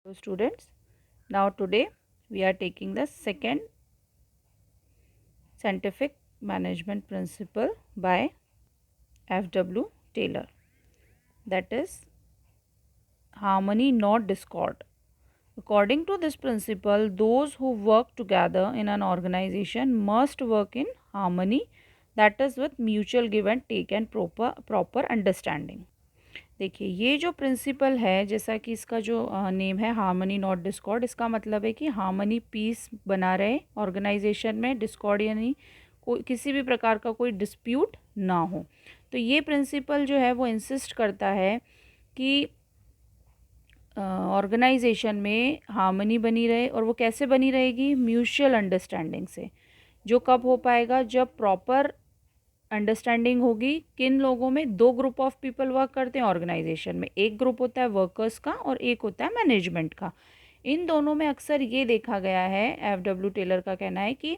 Hello students, now today we are taking the second scientific management principle by F.W. Taylor, that is harmony not discord. According to this principle, those who work together in an organization must work in harmony, that is with mutual give and take and proper understanding. देखिए ये जो principal है, जैसा कि इसका जो name है harmony not Discord, इसका मतलब है कि हार्मनी पीस बना रहे ऑर्गेनाइजेशन में, डिस्कॉर्ड यानी कोई किसी भी प्रकार का कोई डिस्प्यूट ना हो। तो ये प्रिंसिपल जो है वो इंसिस्ट करता है कि ऑर्गेनाइजेशन में हार्मनी बनी रहे, और वो कैसे बनी रहेगी? म्यूचुअल अंडरस्टैंडिंग से। जो कब हो पाएगा? जब प्रॉपर अंडरस्टैंडिंग होगी। किन लोगों में? दो ग्रुप ऑफ पीपल वर्क करते हैं ऑर्गेनाइजेशन में, एक ग्रुप होता है वर्कर्स का और एक होता है मैनेजमेंट का। इन दोनों में अक्सर ये देखा गया है, F.W. टेलर का कहना है कि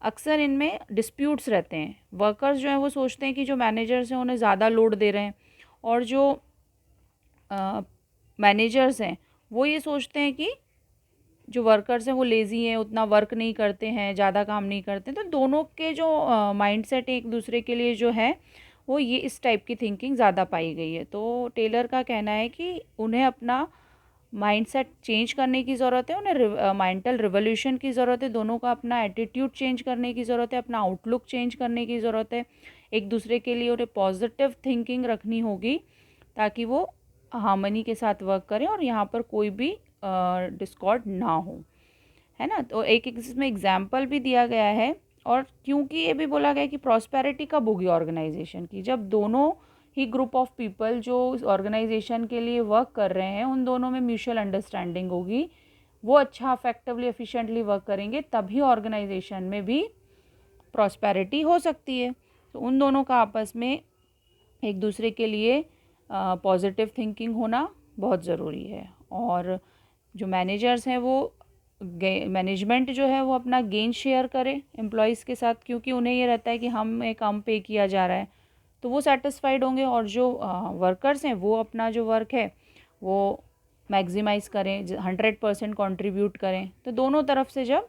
अक्सर इनमें डिस्प्यूट्स रहते हैं। वर्कर्स जो हैं वो सोचते हैं कि जो मैनेजर्स हैं उन्हें ज़्यादा लोड दे रहे हैं, और जो मैनेजर्स हैं वो ये सोचते हैं कि जो वर्कर्स हैं वो लेज़ी हैं, उतना वर्क नहीं करते हैं, ज़्यादा काम नहीं करते। तो दोनों के जो माइंडसेट एक दूसरे के लिए जो है वो ये इस टाइप की थिंकिंग ज़्यादा पाई गई है। तो टेलर का कहना है कि उन्हें अपना माइंडसेट चेंज करने की ज़रूरत है, उन्हें मेंटल रिवोल्यूशन की ज़रूरत है, दोनों का अपना एटीट्यूड चेंज करने की ज़रूरत है, अपना आउटलुक चेंज करने की ज़रूरत है। एक दूसरे के लिए उन्हें पॉजिटिव थिंकिंग रखनी होगी ताकि वो हार्मनी के साथ वर्क करें और यहाँ पर कोई भी डिस्कॉर्ड ना हो, है ना। तो एक इसमें एग्जाम्पल भी दिया गया है, और क्योंकि ये भी बोला गया कि प्रॉस्पेरिटी कब होगी ऑर्गेनाइजेशन की? जब दोनों ही ग्रुप ऑफ पीपल जो ऑर्गेनाइजेशन के लिए वर्क कर रहे हैं उन दोनों में म्यूचुअल अंडरस्टैंडिंग होगी, वो अच्छा इफेक्टिवली एफिशिएंटली वर्क करेंगे, तभी ऑर्गेनाइजेशन में भी प्रॉस्पेरिटी हो सकती है। तो उन दोनों का आपस में एक दूसरे के लिए पॉजिटिव थिंकिंग होना बहुत ज़रूरी है। और जो मैनेजर्स हैं वो मैनेजमेंट जो है वो अपना गेन शेयर करे एम्प्लॉयज़ के साथ, क्योंकि उन्हें ये रहता है कि हमें कम पे किया जा रहा है, तो वो सेटिस्फाइड होंगे। और जो वर्कर्स हैं वो अपना जो वर्क है वो मैक्सिमाइज़ करें, 100% कंट्रीब्यूट करें। तो दोनों तरफ से जब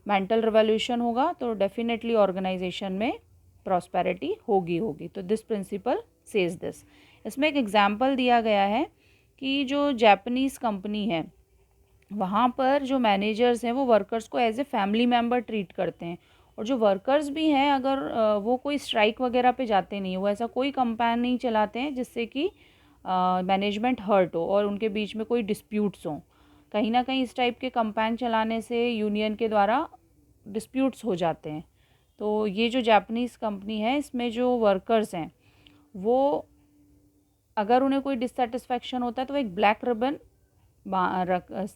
मेंटल रिवोल्यूशन होगा तो डेफिनेटली ऑर्गेनाइजेशन में प्रॉस्पेरिटी होगी। तो दिस प्रिंसिपल सेज दिस। इसमें एक एग्जांपल दिया गया है कि जो जापानीज़ कंपनी है वहाँ पर जो मैनेजर्स हैं वो वर्कर्स को as a family member treat करते हैं, और जो वर्कर्स भी हैं अगर वो कोई स्ट्राइक वगैरह पे जाते नहीं, वो ऐसा कोई कंपेन नहीं चलाते हैं जिससे कि मैनेजमेंट हर्ट हो और उनके बीच में कोई डिस्प्यूट्स हों। कहीं ना कहीं इस टाइप के कंपेन चलाने से यूनियन के द्वारा डिस्प्यूट्स हो जाते हैं। तो ये जो जापानीज़ कंपनी है इसमें जो वर्कर्स हैं वो अगर उन्हें कोई डिससेटिस्फैक्शन होता है तो वो एक ब्लैक रिबन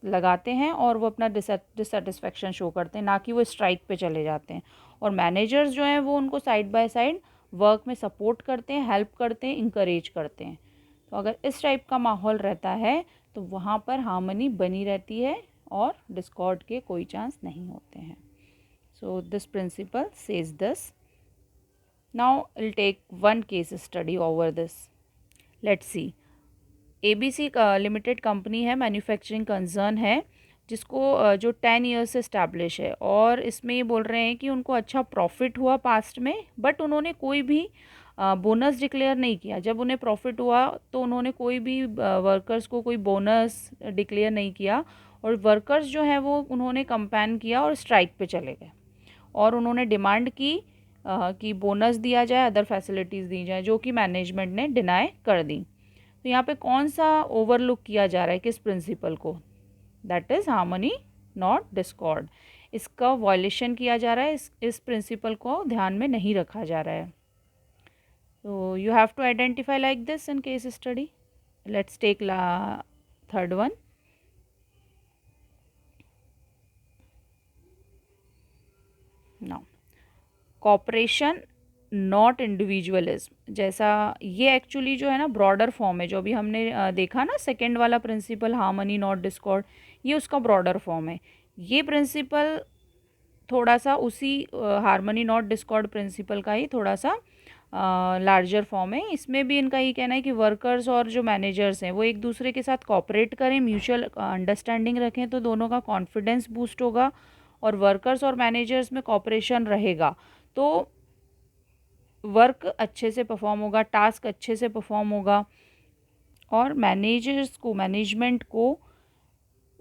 लगाते हैं और वो अपना डिससेटिस्फैक्शन शो करते हैं, ना कि वो स्ट्राइक पे चले जाते हैं। और मैनेजर्स जो हैं वो उनको साइड बाय साइड वर्क में सपोर्ट करते हैं, हेल्प करते हैं, इंकरेज करते हैं। तो अगर इस टाइप का माहौल रहता है तो वहाँ पर हार्मनी बनी रहती है और डिस्कॉर्ड के कोई चांस नहीं होते हैं। So this principle says this. Now will take one case study over this. Let's see. ABC limited company है, मैन्युफैक्चरिंग कंसर्न है, जिसको जो 10 ईयर्स से इस्टेब्लिश है, और इसमें ये बोल रहे हैं कि उनको अच्छा प्रॉफिट हुआ पास्ट में, बट उन्होंने कोई भी बोनस डिक्लेयर नहीं किया। जब उन्हें प्रॉफिट हुआ तो उन्होंने कोई भी वर्कर्स को कोई बोनस डिक्लेयर नहीं किया, और वर्कर्स जो हैं वो उन्होंने कंपेन किया और स्ट्राइक पे चले गए, और उन्होंने डिमांड की कि बोनस दिया जाए, अदर फैसिलिटीज़ दी जाए, जो कि मैनेजमेंट ने डिनाई कर दी। तो यहाँ पे कौन सा ओवरलुक किया जा रहा है? किस प्रिंसिपल को? That is harmony not Discord. इसका वायलेशन किया जा रहा है, इस प्रिंसिपल को ध्यान में नहीं रखा जा रहा है। तो you have to identify like this in case study. Let's take third one. Now cooperation not individualism, जैसा ये एक्चुअली जो है ना ब्रॉडर फॉर्म है, जो भी हमने देखा ना सेकेंड वाला प्रिंसिपल हार्मनी नॉट डिस्कॉर्ड, ये उसका ब्रॉडर फॉर्म है। ये प्रिंसिपल थोड़ा सा उसी हार्मनी नॉट डिस्कॉर्ड प्रिंसिपल का ही थोड़ा सा लार्जर फॉर्म है। इसमें भी इनका ये कहना है कि वर्कर्स और जो मैनेजर्स हैं वो एक दूसरे के साथ कोऑपरेट करें, म्यूचुअल अंडरस्टैंडिंग रखें, तो दोनों का कॉन्फिडेंस बूस्ट होगा और वर्कर्स और मैनेजर्स में कोऑपरेशन रहेगा तो वर्क अच्छे से परफॉर्म होगा, टास्क अच्छे से परफॉर्म होगा। और मैनेजमेंट को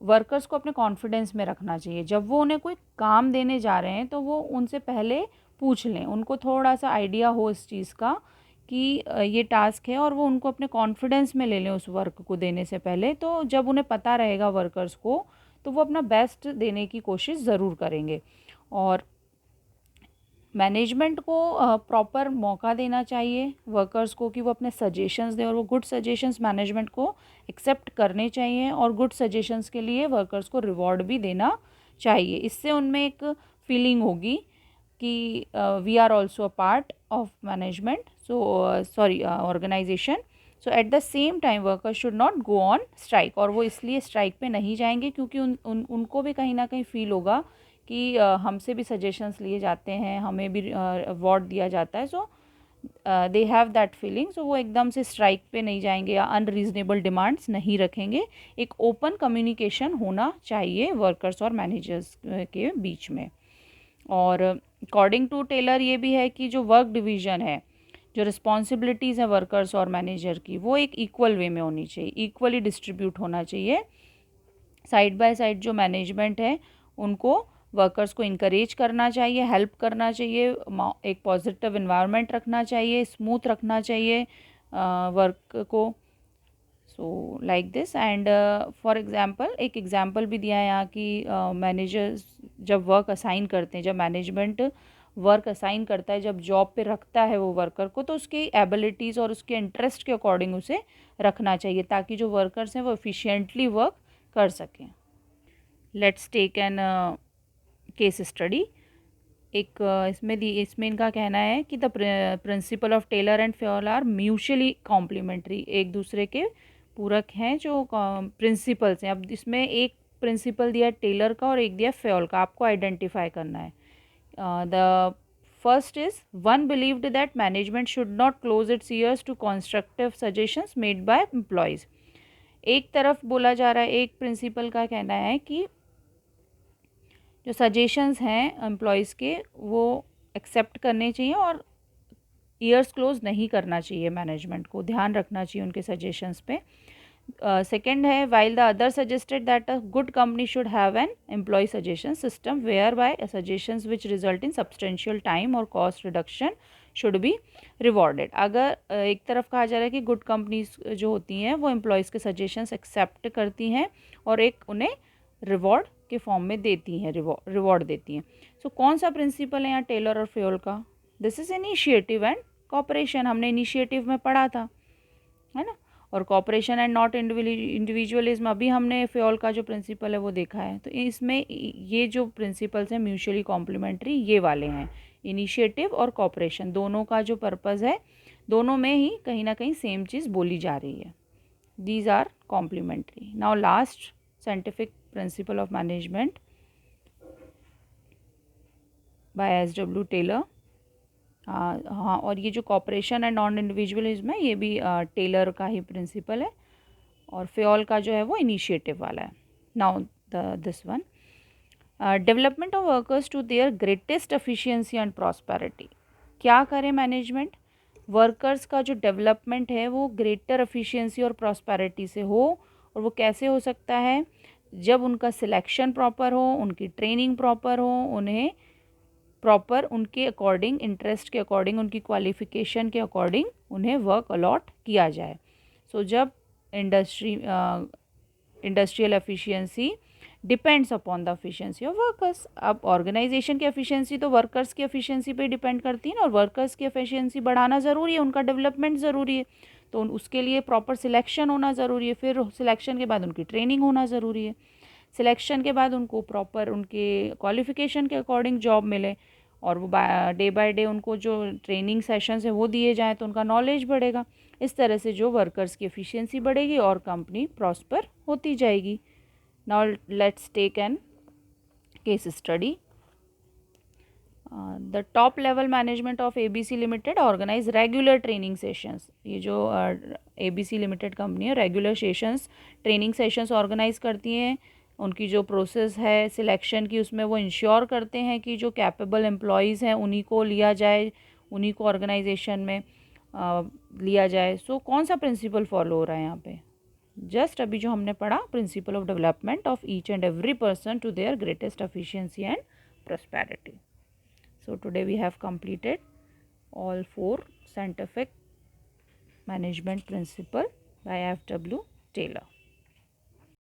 वर्कर्स को अपने कॉन्फिडेंस में रखना चाहिए। जब वो उन्हें कोई काम देने जा रहे हैं तो वो उनसे पहले पूछ लें, उनको थोड़ा सा आइडिया हो इस चीज़ का कि ये टास्क है, और वो उनको अपने कॉन्फिडेंस में ले लें उस वर्क को देने से पहले। तो जब उन्हें पता रहेगा वर्कर्स को, तो वो अपना बेस्ट देने की कोशिश ज़रूर करेंगे। और मैनेजमेंट को प्रॉपर मौका देना चाहिए वर्कर्स को कि वो अपने सजेशंस दें, और वो गुड सजेशंस मैनेजमेंट को एक्सेप्ट करने चाहिए, और गुड सजेशंस के लिए वर्कर्स को रिवॉर्ड भी देना चाहिए। इससे उनमें एक फीलिंग होगी कि we are also a part of management, organisation. So at the same time workers should not go on strike, और वो इसलिए स्ट्राइक पे नहीं जाएंगे क्योंकि उनको भी कहीं ना कहीं फील होगा कि हमसे भी सजेशंस लिए जाते हैं, हमें भी अवार्ड दिया जाता है। सो दे हैव दैट फीलिंग। सो वो एकदम से स्ट्राइक पे नहीं जाएंगे या अनरीजनेबल डिमांड्स नहीं रखेंगे। एक ओपन कम्युनिकेशन होना चाहिए वर्कर्स और मैनेजर्स के बीच में। और अकॉर्डिंग टू टेलर ये भी है कि जो वर्क डिवीज़न है, जो रिस्पॉन्सिबिलिटीज़ हैं वर्कर्स और मैनेजर की, वो एक इक्वल वे में होनी चाहिए, इक्वली डिस्ट्रीब्यूट होना चाहिए। साइड बाय साइड जो मैनेजमेंट है उनको वर्कर्स को इनकरेज करना चाहिए, हेल्प करना चाहिए, एक पॉजिटिव इन्वायरमेंट रखना चाहिए, स्मूथ रखना चाहिए वर्क को। So like this. And for example, एक एग्जांपल भी दिया है यहाँ कि मैनेजर्स जब वर्क असाइन करते हैं, जब मैनेजमेंट वर्क असाइन करता है, जब जॉब पे रखता है वो वर्कर को, तो उसकी एबिलिटीज़ और उसके इंटरेस्ट के अकॉर्डिंग उसे रखना चाहिए ताकि जो वर्कर्स हैं वो एफिशिएंटली वर्क कर सकें। Let's take an case study. एक इसमें इनका कहना है कि the principle of Taylor and Fayol are mutually complementary, एक दूसरे के पूरक हैं जो प्रिंसिपल्स हैं। अब इसमें एक प्रिंसिपल दिया है टेलर का और एक दिया फ्योल का, आपको आइडेंटिफाई करना है। The first is one believed that management should not close its ears to constructive suggestions made by employees. एक तरफ बोला जा रहा है, एक प्रिंसिपल का कहना है कि जो सजेशंस हैं एम्प्लॉयज़ के वो एक्सेप्ट करने चाहिए और ईयर्स क्लोज नहीं करना चाहिए, मैनेजमेंट को ध्यान रखना चाहिए उनके सजेशंस पे। सेकेंड है, while the other suggested that a good company should have an employ suggestion system whereby suggestions which result in substantial time और cost reduction should be rewarded. अगर एक तरफ कहा जा रहा है कि गुड कंपनीज जो होती हैं वो एम्प्लॉयज़ के सजेशंस एक्सेप्ट करती हैं और एक उन्हें रिवॉर्ड के फॉर्म में देती हैं, रिवॉर्ड देती हैं। सो कौन सा प्रिंसिपल है यहाँ टेलर और फ्योल का? This is initiative and cooperation. हमने इनिशिएटिव में पढ़ा था, है ना, और कॉपरेशन एंड नॉट इंडिविजुअलिज्म अभी हमने फ्योल का जो प्रिंसिपल है वो देखा है। तो इसमें ये जो प्रिंसिपल्स हैं म्यूचुअली कॉम्प्लीमेंट्री ये वाले हैं, इनिशिएटिव और कॉपरेशन, दोनों का जो पर्पज़ है दोनों में ही कहीं ना कहीं सेम चीज़ बोली जा रही है। These are complementary. Now last scientific principle of management by S W. Taylor. हाँ, और ये जो कॉपरेशन एंड नॉन इंडिविजुअलिज्म है ये भी टेलर का ही प्रिंसिपल है, और फ्योल का जो है वो इनिशिएटिव वाला है। Now this one, development of workers to their greatest efficiency and prosperity. क्या करें मैनेजमेंट? वर्कर्स का जो डेवलपमेंट है वो ग्रेटर एफिशिएंसी और प्रॉस्पेरिटी से हो, और वो कैसे हो सकता है? जब उनका सिलेक्शन प्रॉपर हो, उनकी ट्रेनिंग प्रॉपर हो, उन्हें प्रॉपर उनके अकॉर्डिंग, इंटरेस्ट के अकॉर्डिंग, उनकी क्वालिफिकेशन के अकॉर्डिंग उन्हें वर्क अलॉट किया जाए। सो जब industrial efficiency depends upon the efficiency of workers. अब ऑर्गेनाइजेशन की एफिशिएंसी तो वर्कर्स की एफिशिएंसी पे डिपेंड करती है ना, और वर्कर्स की एफिशिएंसी बढ़ाना ज़रूरी है, उनका डेवलपमेंट ज़रूरी है, तो उसके लिए प्रॉपर सिलेक्शन होना ज़रूरी है, फिर सिलेक्शन के बाद उनकी ट्रेनिंग होना ज़रूरी है, सिलेक्शन के बाद उनको प्रॉपर उनके क्वालिफिकेशन के अकॉर्डिंग जॉब मिले, और वो डे बाय डे उनको जो ट्रेनिंग सेशंस है वो दिए जाएँ तो उनका नॉलेज बढ़ेगा। इस तरह से जो वर्कर्स की एफिशिएंसी बढ़ेगी और कंपनी प्रॉस्पर होती जाएगी। Now let's take an case study. The top level management of ABC limited organise regular training sessions. ये जो ABC लिमिटेड कंपनी है regular sessions training sessions organise करती हैं। उनकी जो प्रोसेस है सिलेक्शन की उसमें वो इंश्योर करते हैं कि जो कैपेबल एम्प्लॉयज़ हैं उन्हीं को लिया जाए, उन्हीं को ऑर्गेनाइजेशन में लिया जाए। सो कौन सा प्रिंसिपल फॉलो हो रहा है यहाँ पे? जस्ट अभी जो हमने पढ़ा, principle of development of each and every person to their greatest efficiency and prosperity. So today we have completed all 4 scientific management principle by F.W. Taylor.